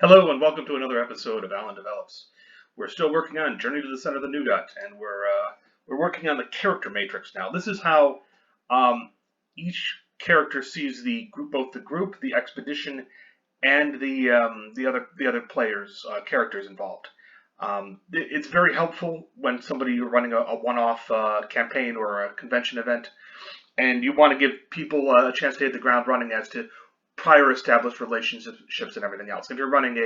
Hello and welcome to another episode of Alan Develops. We're still working on Journey to the Center of the Nougat, and we're working on the character matrix now. This is how each character sees the group, both the group, the expedition, and the other players characters involved. It's very helpful when somebody you're running a one-off campaign or a convention event, and you want to give people a chance to hit the ground running as to prior established relationships and everything else. If you're running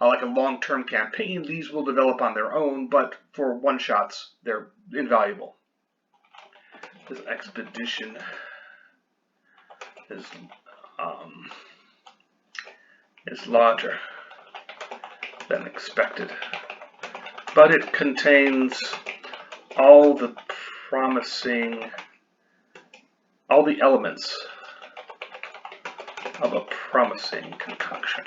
like a long-term campaign, these will develop on their own, but for one-shots, they're invaluable. This expedition is larger than expected, but it contains all the elements of a promising concoction.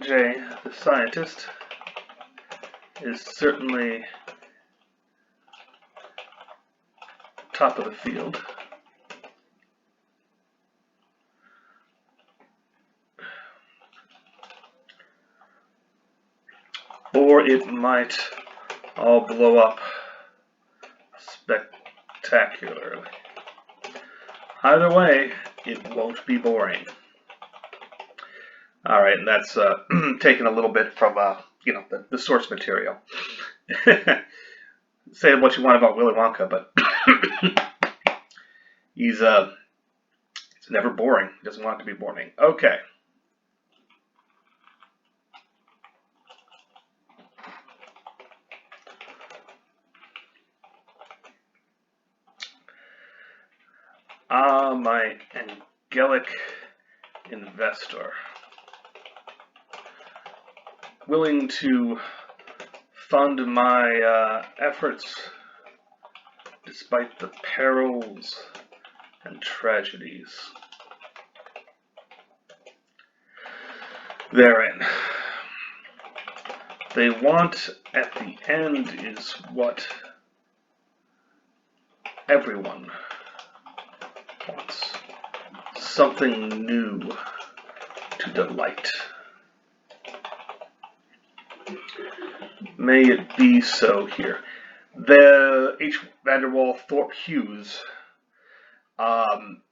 Jay, the scientist, is certainly top of the field. Or it might all blow up spectacularly. Either way, it won't be boring. All right, and that's taken a little bit from the source material. Say what you want about Willy Wonka, but he's never boring. He doesn't want it to be boring. Okay. My angelic investor, willing to fund my efforts despite the perils and tragedies therein. They want at the end is what everyone wants. Something new to delight. May it be so here. The H. Vanderwall Thorpe Hughes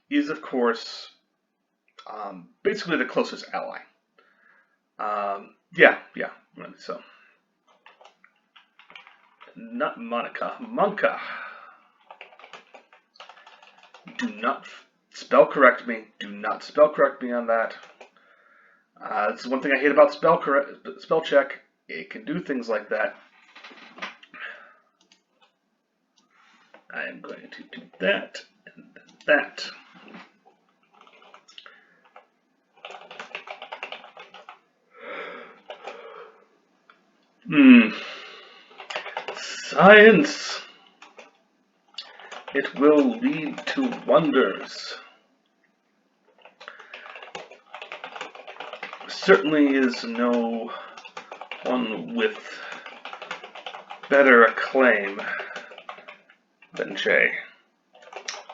is, of course, basically the closest ally. Yeah, so. Not Monica. Monka. Do not spell correct me. Do not spell correct me on that. This is one thing I hate about spell check. It can do things like that. I am going to do that and that. Science. It will lead to wonders. Certainly is no one with better acclaim than Jay.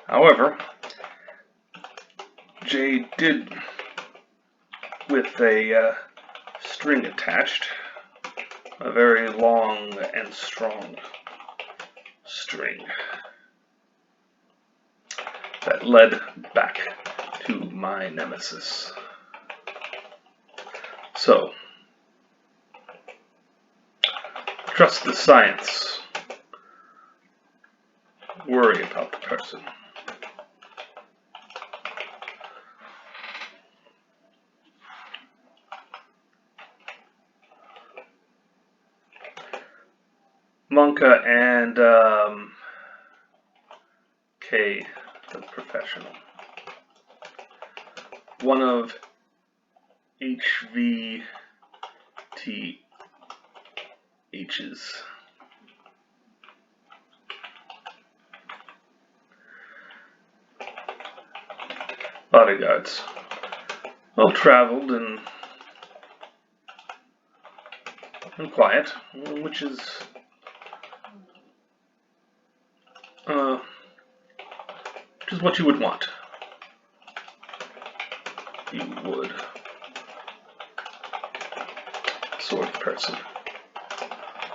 However, Jay did, with a string attached, a very long and strong string that led back to my nemesis. So, trust the science. Worry about the person. Monka and K, the professional. One of HVTH's. Bodyguards. Well traveled and and quiet, which is what you would want. You would. Sort of person.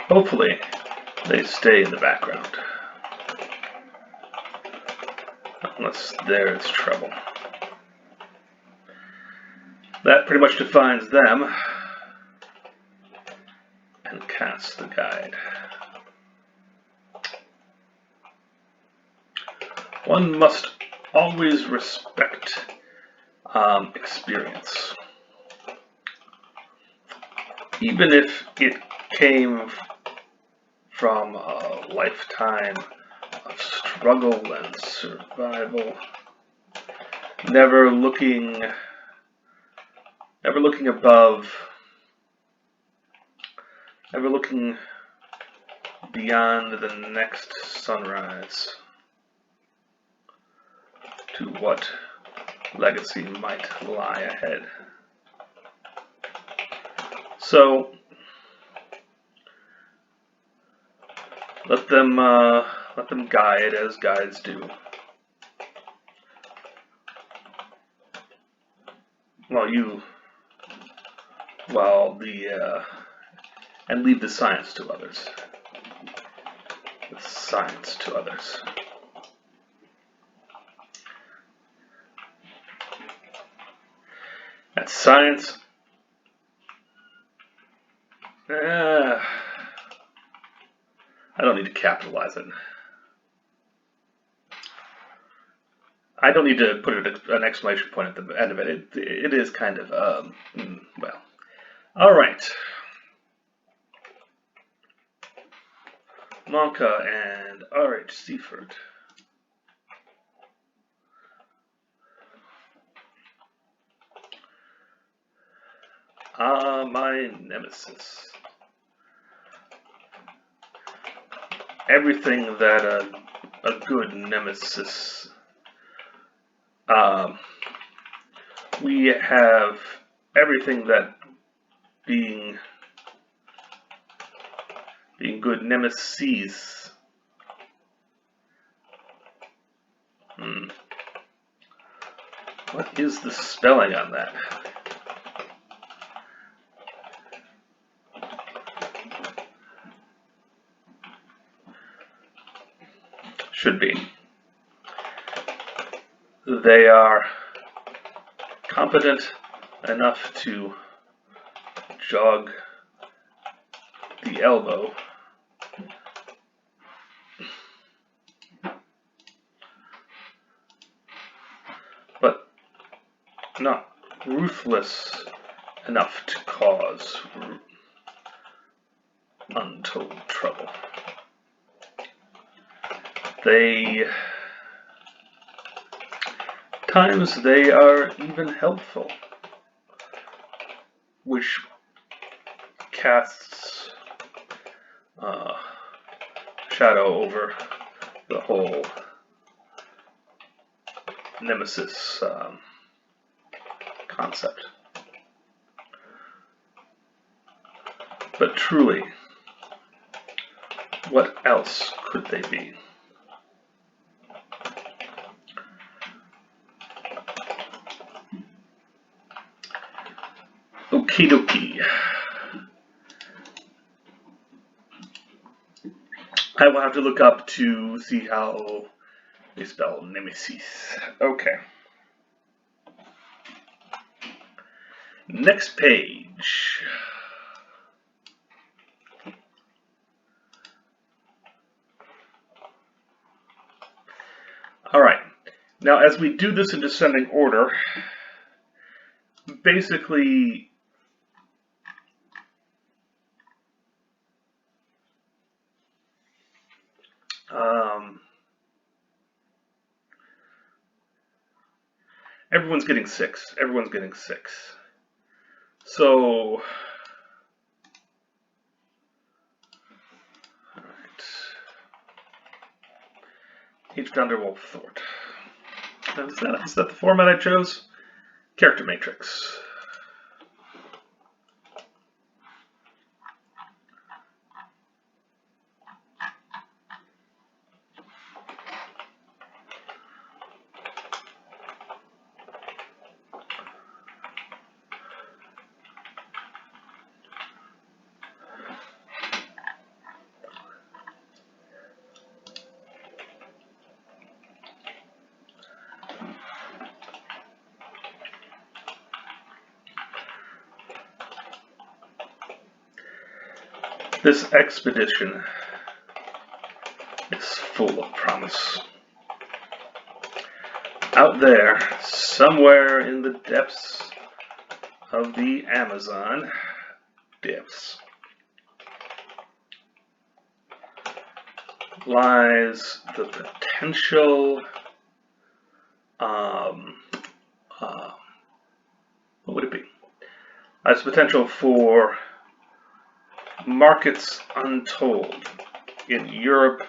Hopefully, they stay in the background. Unless there's trouble. That pretty much defines them. And cast the guide. One must always respect experience. Even if it came from a lifetime of struggle and survival, never looking above, never looking beyond the next sunrise to what legacy might lie ahead. So let them guide as guides do. And leave the science to others. The science to others. That science. I don't need to capitalize it. I don't need to put an exclamation point at the end of it. It is kind of, well. All right. Monka and R.H. Seaford. My nemesis. Everything that a good nemesis. We have everything that being good nemesis. What is the spelling on that? Should be. They are competent enough to jog the elbow, but not ruthless enough to cause untold trouble. Times they are even helpful, which casts shadow over the whole nemesis concept. But truly, what else could they be? Okie dokie. I will have to look up to see how they spell nemesis. Okay. Next page. Alright. Now, as we do this in descending order, basically, everyone's getting 6. Everyone's getting 6. So, alright. H. Vanderwolf Thort. Is that the format I chose? Character matrix. This expedition is full of promise. Out there, somewhere in the depths of the Amazon, lies the potential, what would it be? Lies the potential for markets untold in Europe,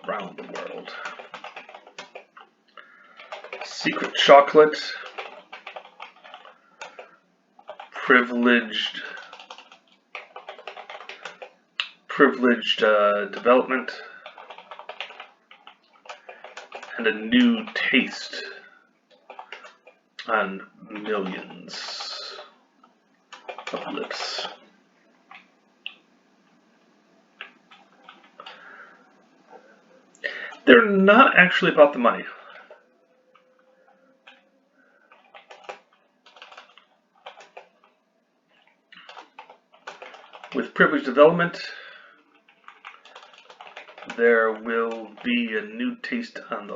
around the world. Secret chocolate, privileged development, and a new taste on millions of lips. They're not actually about the money. With privileged development, there will be a new taste on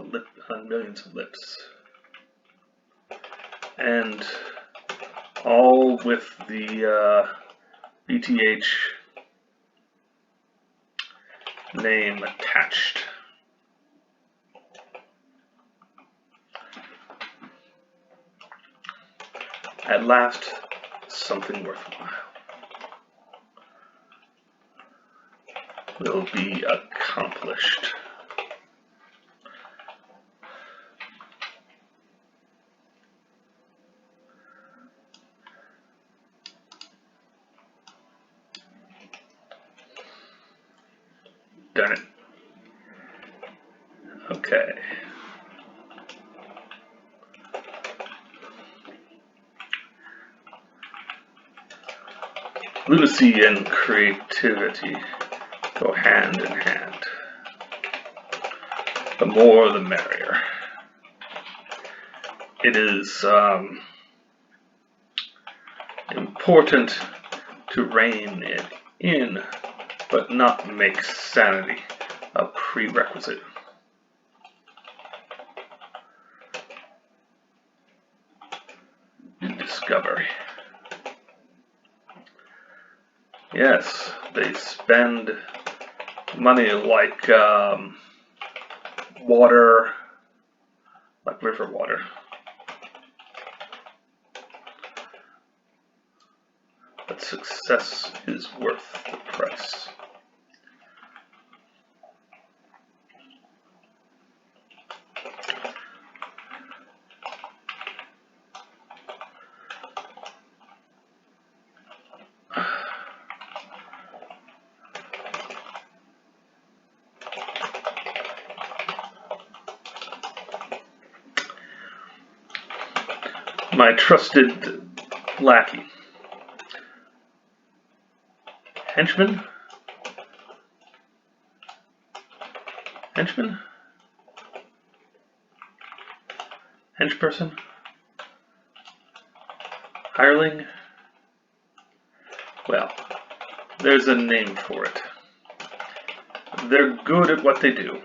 millions of lips. And all with the BTH name attached. At last, something worthwhile will be accomplished. Darn it. Okay. Lunacy and creativity go hand in hand. The more the merrier. It is important to rein it in, but not make sanity a prerequisite. Discovery. Yes, they spend money like water, like river water. But success is worth the price. My trusted lackey. Henchman? Henchman? Henchperson? Hireling? Well, there's a name for it. They're good at what they do.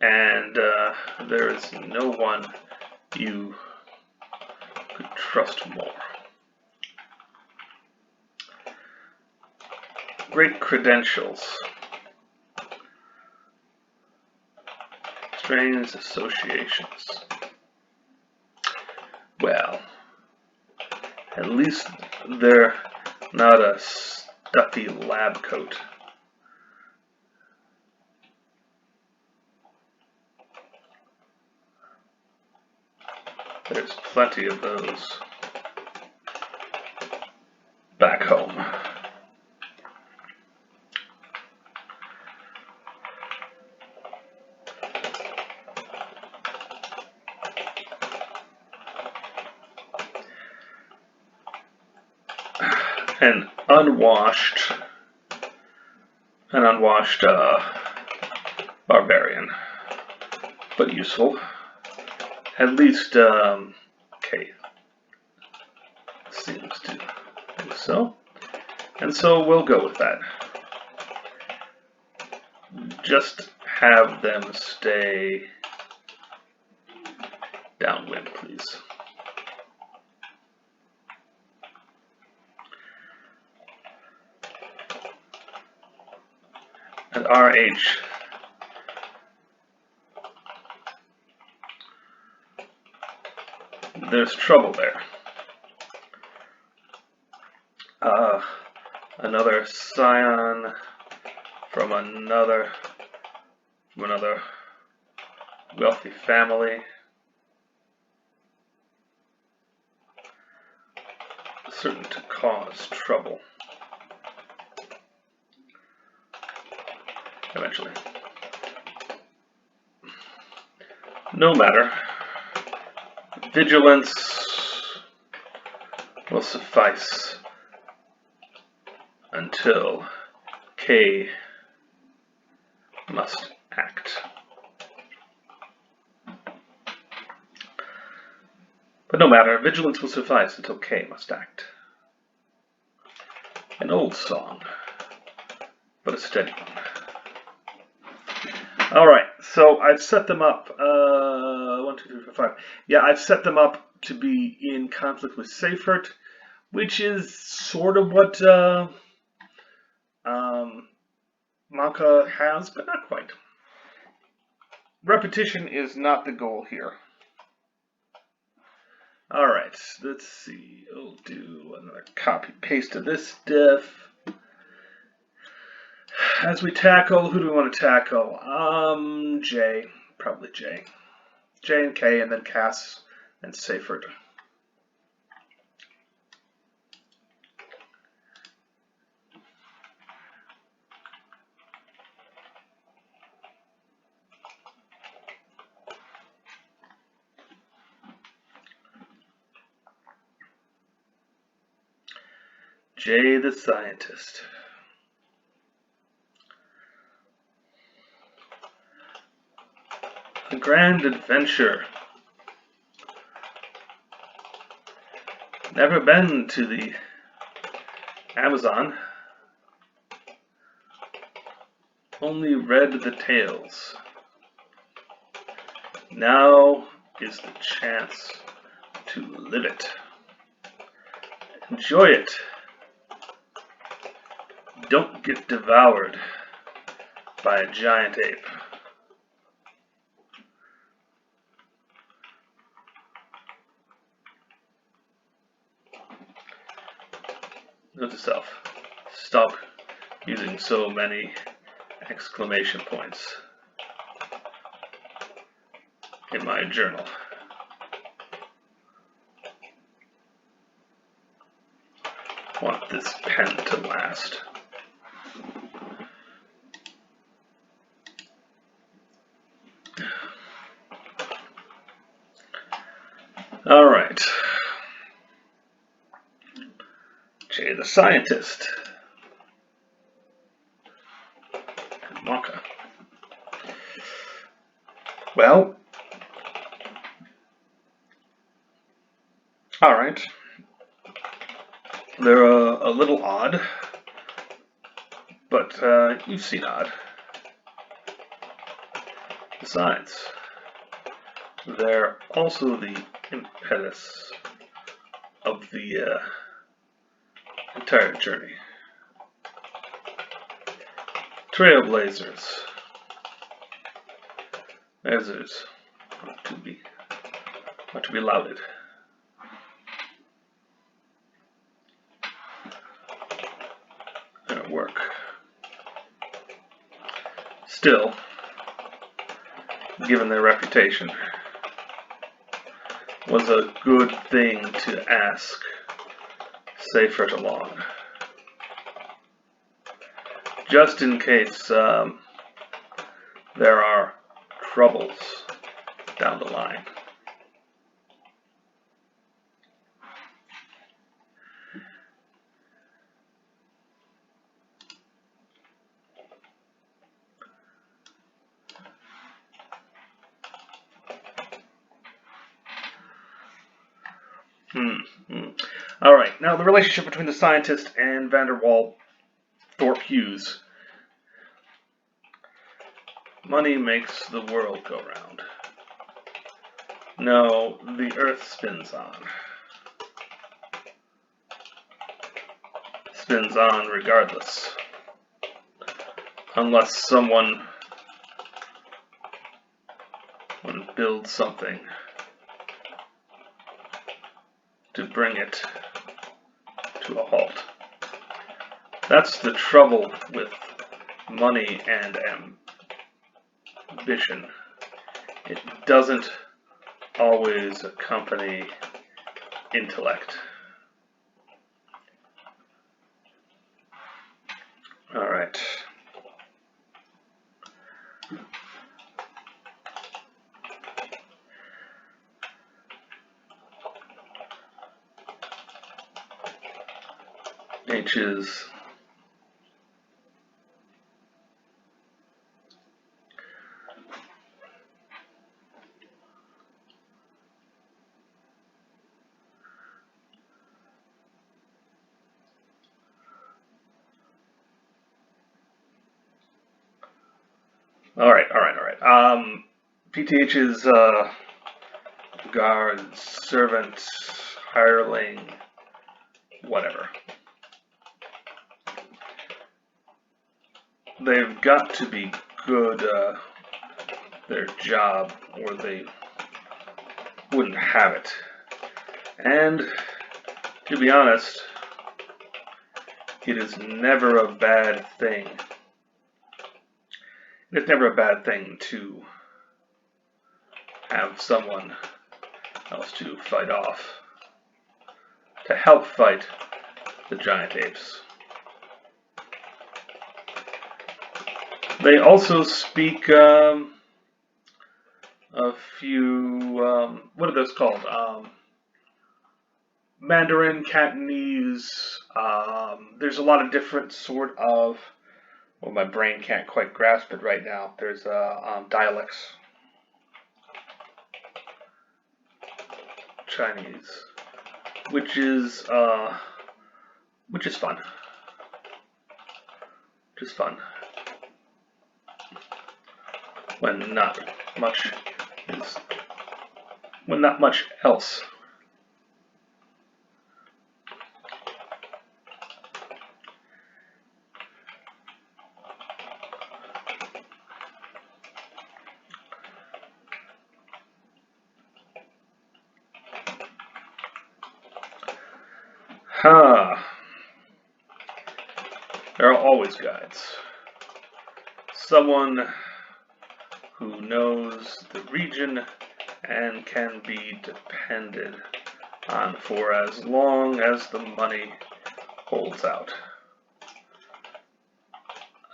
And there is no one you could trust more. Great credentials. Strange associations. Well, at least they're not a stuffy lab coat. There's plenty of those back home. An unwashed barbarian, but useful. At least, okay. seems to do so. And so we'll go with that. Just have them stay downwind, please. And RH. There's trouble there. Another scion from another wealthy family. Certain to cause trouble. Eventually. No matter. Vigilance will suffice until K must act. But no matter, vigilance will suffice until K must act. An old song, but a steady one. Alright, so I've set them up, 1, 2, 3, 4, 5. Yeah, I've set them up to be in conflict with Seifert, which is sort of what Maka has, but not quite. Repetition is not the goal here. Alright, let's see. I'll do another copy paste of this diff. As we tackle, who do we want to tackle? J. Probably J. J and K, and then Cass and Seifert. J the scientist. A grand adventure. Never been to the Amazon. Only read the tales. Now is the chance to live it. Enjoy it. Don't get devoured by a giant ape. Note to self, stop using so many exclamation points in my journal. Want this pen to last. All right. Jay the scientist. Maka. Well, all right. They're a little odd, but you've seen odd. Besides, they're also the impetus of the entire journey. Trailblazers. Blazers are to be lauded. Their work. Still, given their reputation, was a good thing to ask Seifert along. Just in case there are troubles down the line. Alright, now the relationship between the scientist and Vanderwall Thorpe Hughes. Money makes the world go round. No, the earth spins on. Spins on regardless. Unless someone builds something to bring it to a halt. That's the trouble with money and ambition. It doesn't always accompany intellect. All right. H is all right. PTH is guard, servant, hireling, whatever. They've got to be good their job, or they wouldn't have it. And to be honest, it is never a bad thing. It's never a bad thing to have someone else to fight off, to help fight the giant apes. They also speak a few, what are those called? Mandarin, Cantonese. There's a lot of different sort of, well, my brain can't quite grasp it right now. There's dialects. Chinese, which is fun. Just fun. When not much else. There are always guides. Someone who knows the region and can be depended on for as long as the money holds out.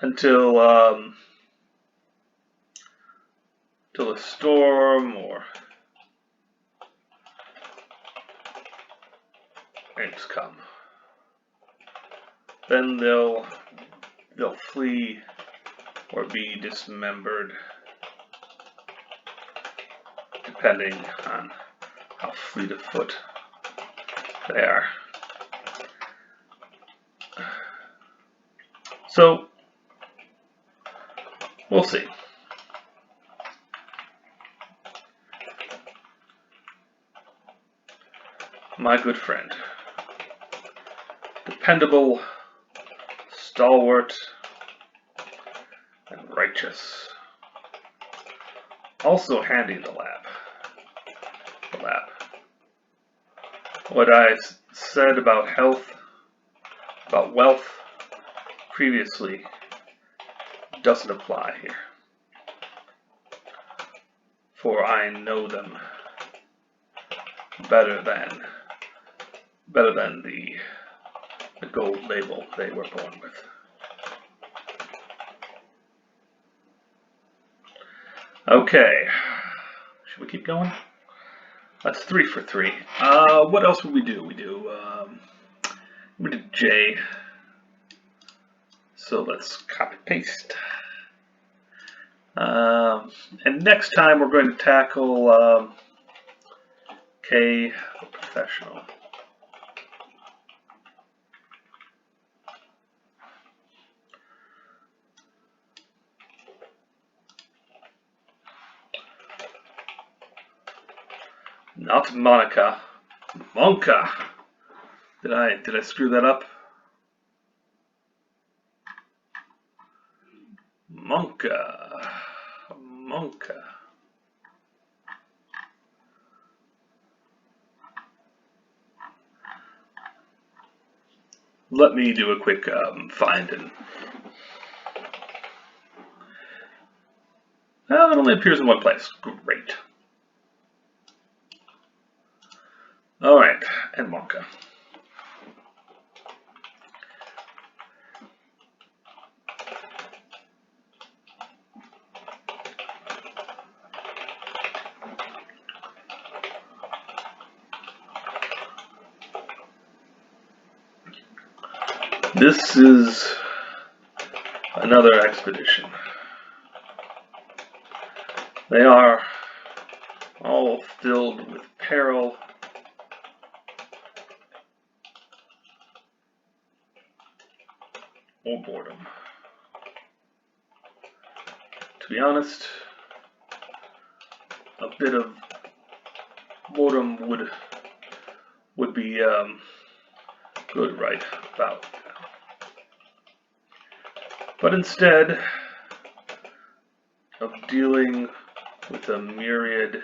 Until a storm or apes come. Then they'll flee or be dismembered, depending on how fleet of foot they are. So, we'll see. My good friend, dependable, stalwart, and righteous. Also handy in the lab. What I said about health, about wealth previously doesn't apply here. For I know them better than the gold label they were born with. Okay, should we keep going? That's 3 for 3. What else would we do? We did J. So let's copy paste. And next time we're going to tackle K, professional. Not Monica. Monka. Did I screw that up? Monka. Monka. Let me do a quick find and. Well, it only appears in one place. Great. Alright, and Monka. This is another expedition. They are all filled with peril or boredom. To be honest, a bit of boredom would be good right about now. But instead of dealing with a myriad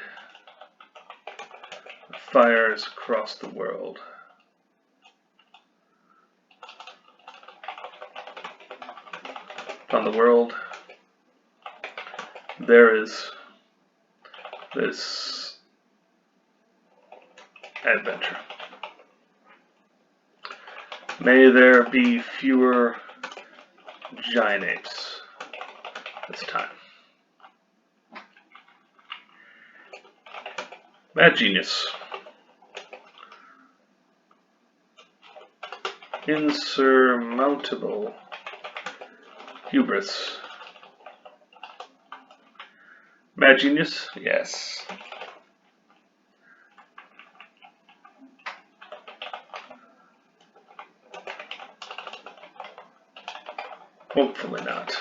of fires across the world, upon the world, there is this adventure. May there be fewer giant apes this time. Mad genius. Insurmountable hubris. Mad genius? Yes. Hopefully not.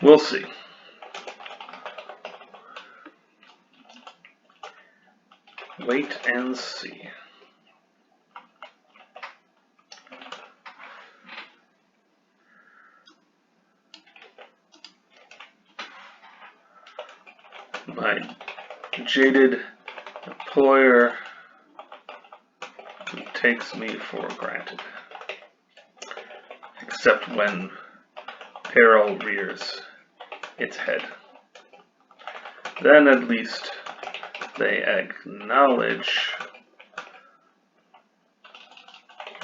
We'll see. Wait and see. My jaded employer takes me for granted, except when peril rears its head. Then at least they acknowledge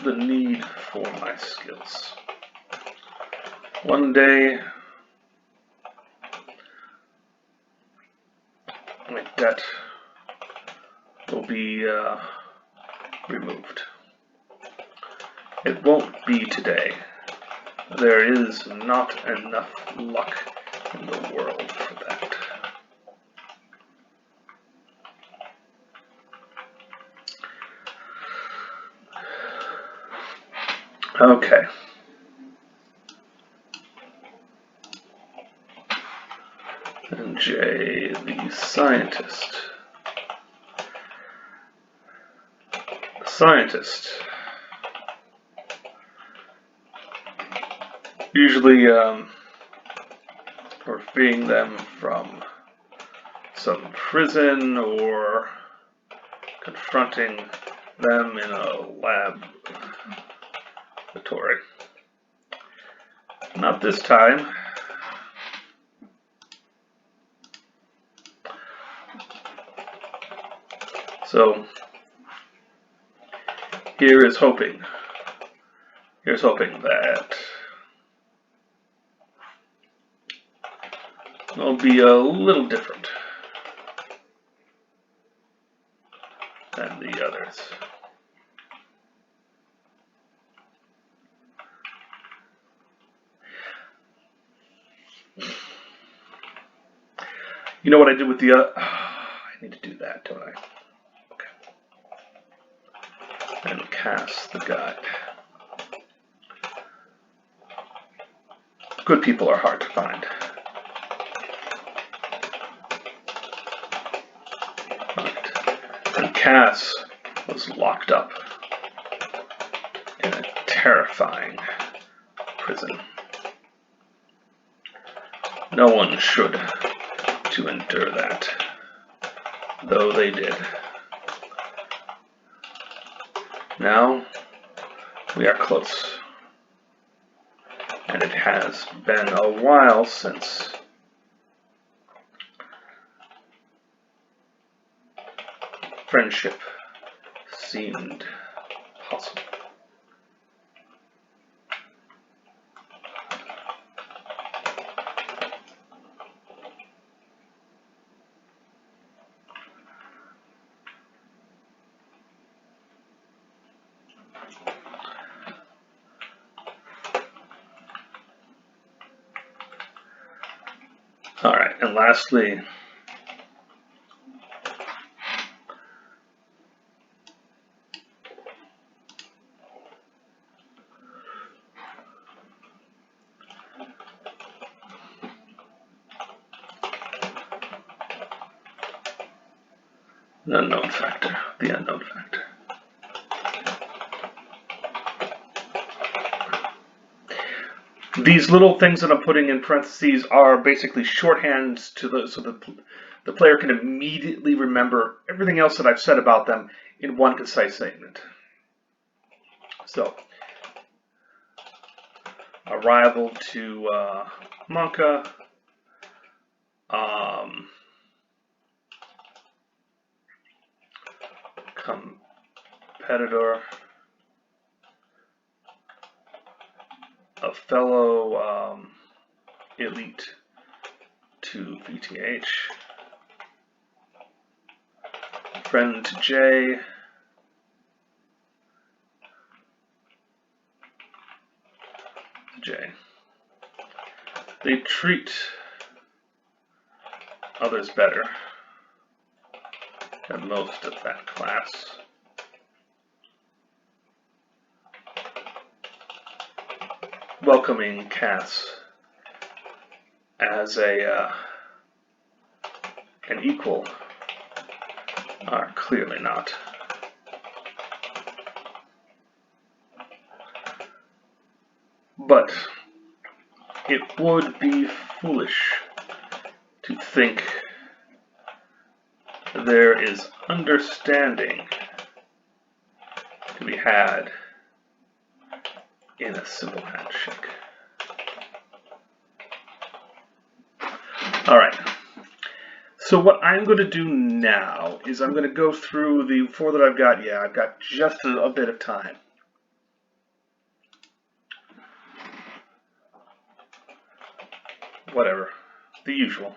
the need for my skills. One day, my debt will be removed. It won't be today. There is not enough luck in the world for that. Okay. And J, the scientist. The scientist. Usually, we're freeing them from some prison or confronting them in a laboratory. Not this time. So, here's hoping that it'll be a little different than the others. You know what I did with the I need to do that, don't I? Okay. And Cass the guide. Good people are hard to find. Right. And Cass was locked up in a terrifying prison. No one should to endure that, though they did. Now we are close, and it has been a while since friendship seemed possible. All right, and lastly, the unknown factor. The unknown factor. These little things that I'm putting in parentheses are basically shorthands so that the player can immediately remember everything else that I've said about them in one concise statement. So, arrival to Monka. Competitor. A fellow elite to VTH, friend to J, They treat others better than most of that class. Welcoming Cass as an equal are clearly not. But it would be foolish to think there is understanding to be had in a simple handshake. All right. So what I'm going to do now is I'm going to go through the four that I've got. Yeah, I've got just a bit of time. Whatever. The usual.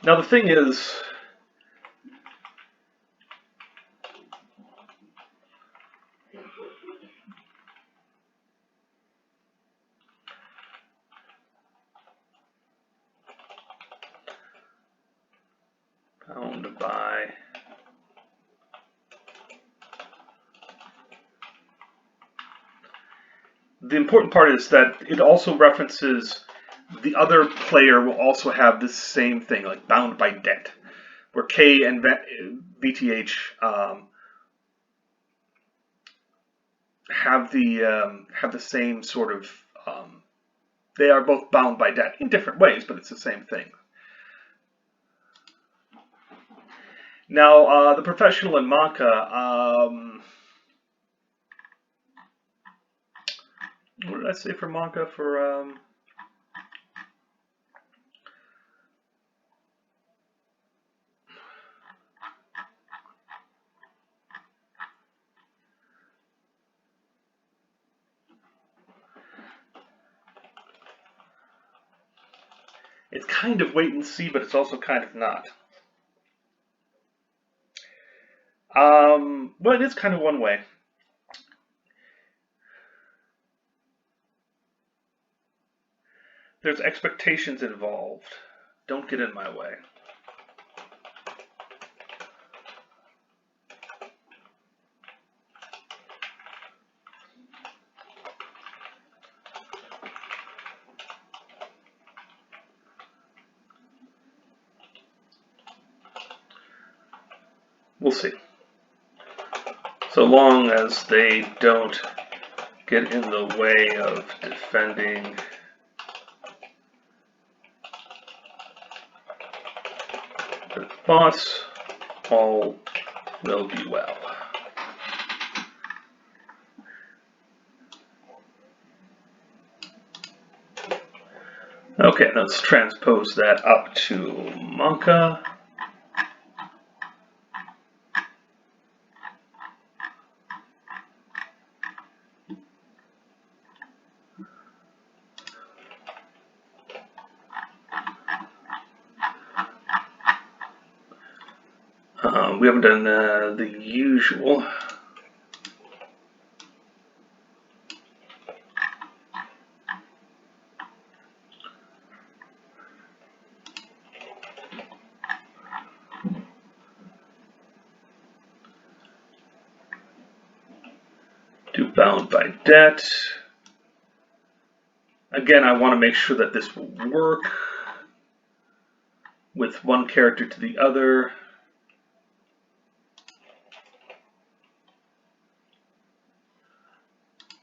Now the thing is, bound by the important part is that it also references the other player will also have this same thing, like bound by debt, where K and VTH have the same sort of. They are both bound by debt in different ways, but it's the same thing. Now, the professional in Manka. What did I say for Manka? For it's kind of wait and see, but it's also kind of not. Well, it is kind of one way. There's expectations involved. Don't get in my way. We'll see. So long as they don't get in the way of defending the boss, all will be well. Okay, let's transpose that up to Monka. We haven't done the usual. Do bound by debt. Again, I want to make sure that this will work with one character to the other.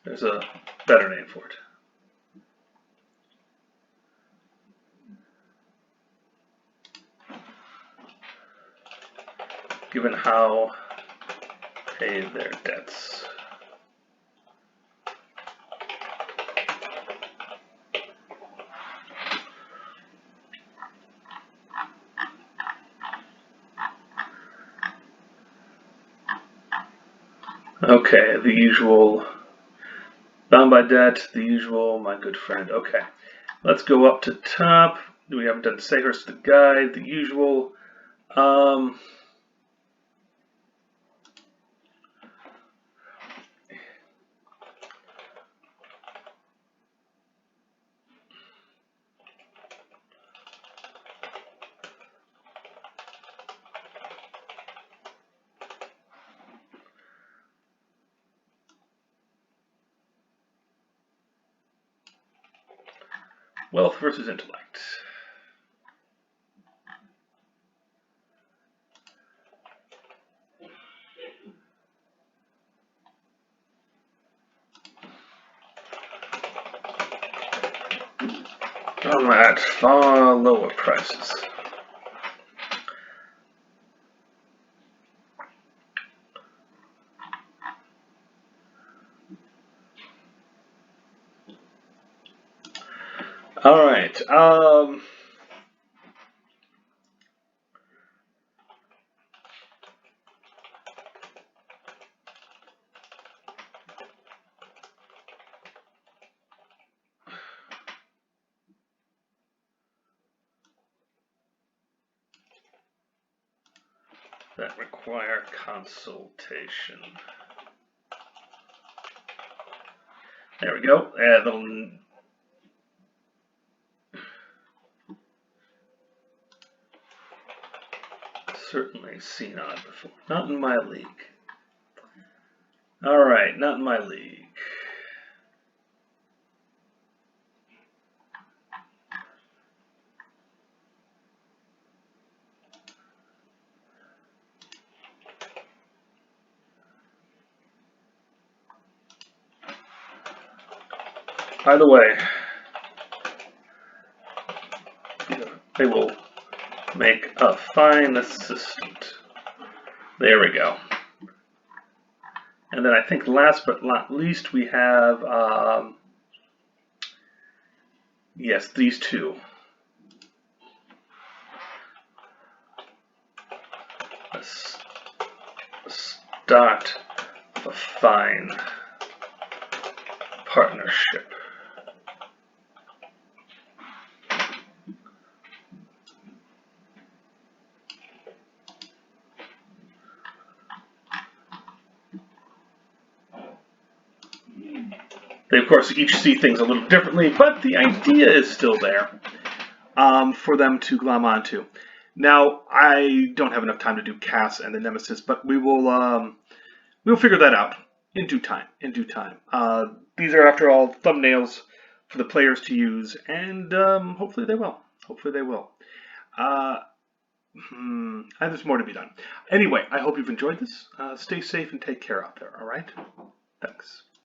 There's a better name for it. Given how pay their debts. Okay, the usual. Bound by debt, the usual, my good friend. Okay, let's go up to top. We haven't done Sayhurst the guide, the usual. Wealth versus intellect. I'm at far lower prices. All right. That require consultation. There we go. That'll certainly seen on before. Not in my league. All right, not in my league. By the way, they will make a fine assistant. There we go. And then I think last but not least we have, yes, these two. A start of a fine partnership. They, of course, each see things a little differently, but the idea is still there for them to glom onto. Now, I don't have enough time to do Cass and the Nemesis, but we'll figure that out in due time. These are, after all, thumbnails for the players to use, and hopefully they will. There's more to be done. Anyway, I hope you've enjoyed this. Stay safe and take care out there, all right? Thanks.